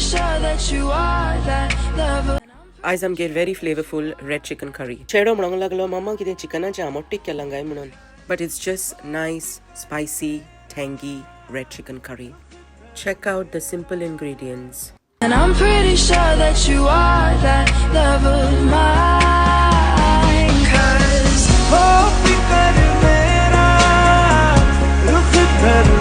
sure that you are that lover. आयज आमगेर very flavourful red chicken curry. चेडो म्हणूंक लागलो मम्मा कितें चिकनाचें आमोटीक केलां काय म्हणून. But it's just nice spicy tangy red chicken curry. Check out the simple ingredients. And I'm pretty sure that you are that love of mine. 'Cause हो फिकर मेरा रुख कर